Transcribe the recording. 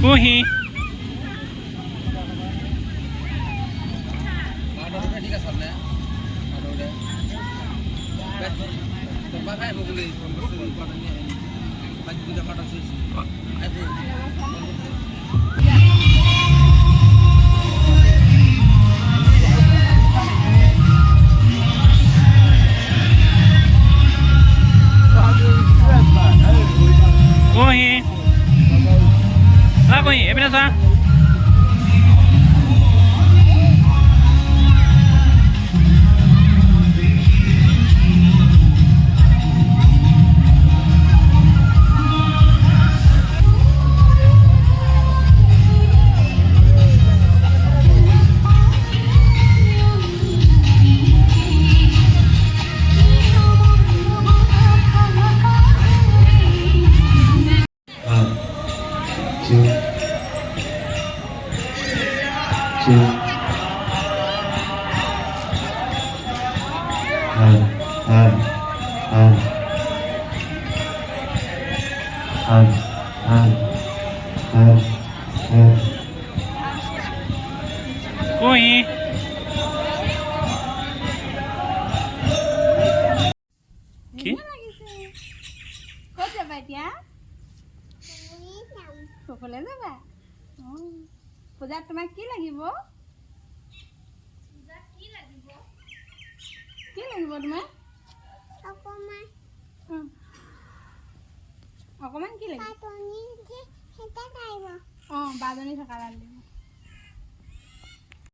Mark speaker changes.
Speaker 1: কুহি কুহি কুহি এইপিনে চোৱা কুহি কি
Speaker 2: ক'ত যাবা এতিয়া সকলে যাবা পূজাত তোমাক কি লাগিব কি লাগিব তোমাক অকণমান কি লাগিব অঁ বাজনী থকা লাগিব